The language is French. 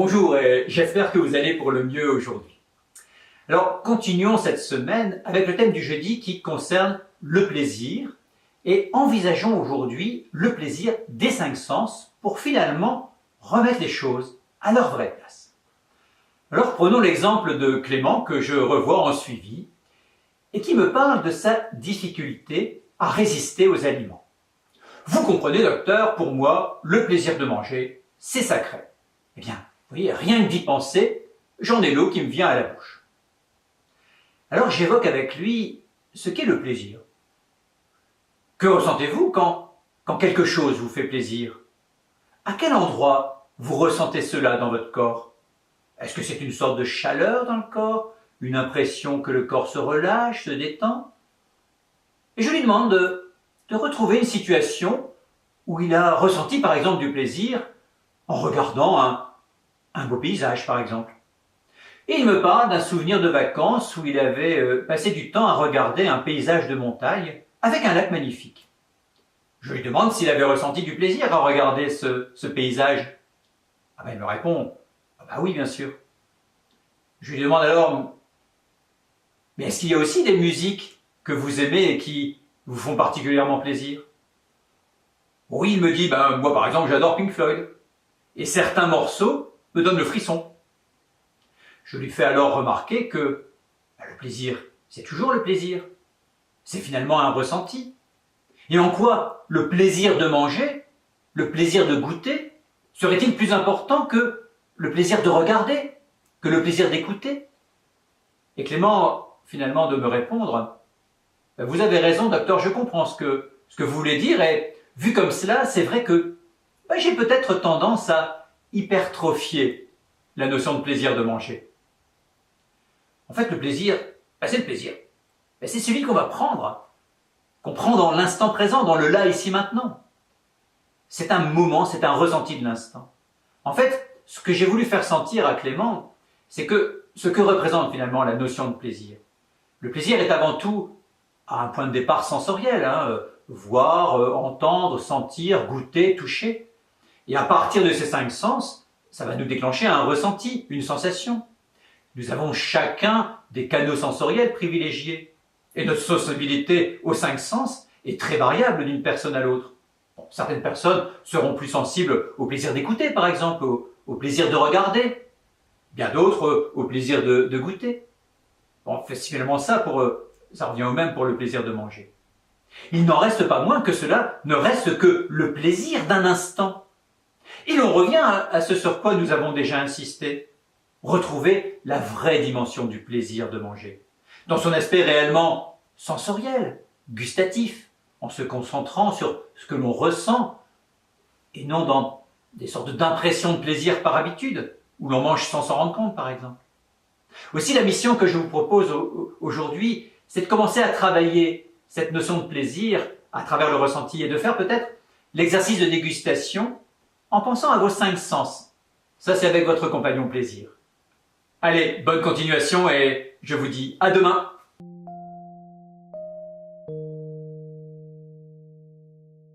Bonjour et j'espère que vous allez pour le mieux aujourd'hui. Alors, continuons cette semaine avec le thème du jeudi qui concerne le plaisir et envisageons aujourd'hui le plaisir des cinq sens pour finalement remettre les choses à leur vraie place. Alors, prenons l'exemple de Clément que je revois en suivi et qui me parle de sa difficulté à résister aux aliments. Vous comprenez, docteur, pour moi, le plaisir de manger, c'est sacré. Eh bien, vous voyez, rien que d'y penser, j'en ai l'eau qui me vient à la bouche. Alors j'évoque avec lui ce qu'est le plaisir. Que ressentez-vous quand quelque chose vous fait plaisir? À quel endroit vous ressentez cela dans votre corps? Est-ce que c'est une sorte de chaleur dans le corps? Une impression que le corps se relâche, se détend? Et je lui demande de retrouver une situation où il a ressenti par exemple du plaisir en regardant un beau paysage par exemple. Et il me parle d'un souvenir de vacances où il avait passé du temps à regarder un paysage de montagne avec un lac magnifique. Je lui demande s'il avait ressenti du plaisir à regarder ce paysage. Ah ben il me répond, ah bah oui bien sûr. Je lui demande alors, mais est-ce qu'il y a aussi des musiques que vous aimez et qui vous font particulièrement plaisir? Oui, il me dit, moi par exemple j'adore Pink Floyd. Et certains morceaux me donnent le frisson. Je lui fais alors remarquer que le plaisir, c'est toujours le plaisir. C'est finalement un ressenti. Et en quoi le plaisir de manger, le plaisir de goûter, serait-il plus important que le plaisir de regarder, que le plaisir d'écouter? Et Clément, finalement, de me répondre, vous avez raison, docteur, je comprends ce que vous voulez dire, et vu comme cela, c'est vrai que j'ai peut-être tendance à hypertrophier la notion de plaisir de manger. En fait, le plaisir, c'est le plaisir. C'est celui qu'on va prendre, qu'on prend dans l'instant présent, dans le là, ici, maintenant. C'est un moment, c'est un ressenti de l'instant. En fait, ce que j'ai voulu faire sentir à Clément, c'est que ce que représente finalement la notion de plaisir. Le plaisir est avant tout à un point de départ sensoriel, voir, entendre, sentir, goûter, toucher. Et à partir de ces cinq sens, ça va nous déclencher un ressenti, une sensation. Nous avons chacun des canaux sensoriels privilégiés. Et notre sensibilité aux cinq sens est très variable d'une personne à l'autre. Bon, certaines personnes seront plus sensibles au plaisir d'écouter, par exemple, au plaisir de regarder. Bien d'autres au plaisir de goûter. Bon, finalement ça revient au même pour le plaisir de manger. Il n'en reste pas moins que cela ne reste que le plaisir d'un instant. Et l'on revient à ce sur quoi nous avons déjà insisté. Retrouver la vraie dimension du plaisir de manger. Dans son aspect réellement sensoriel, gustatif, en se concentrant sur ce que l'on ressent, et non dans des sortes d'impressions de plaisir par habitude, où l'on mange sans s'en rendre compte par exemple. Aussi la mission que je vous propose aujourd'hui, c'est de commencer à travailler cette notion de plaisir à travers le ressenti et de faire peut-être l'exercice de dégustation en pensant à vos cinq sens. Ça, c'est avec votre compagnon plaisir. Allez, bonne continuation et je vous dis à demain.